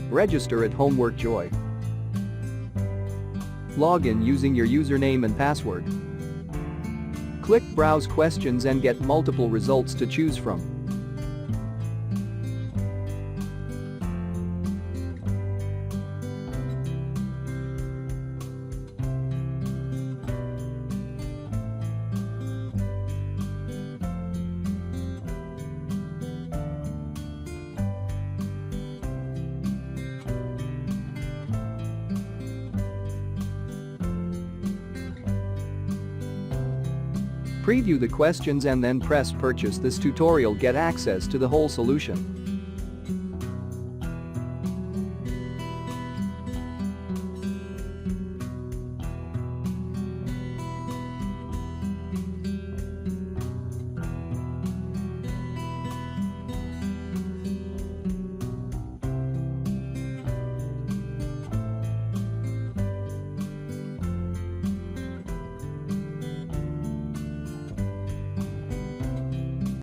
Register at Homework Joy. Log in using your username and password. Click Browse Questions and get multiple results to choose from. Preview the questions and then press Purchase. This tutorial get access to the whole solution.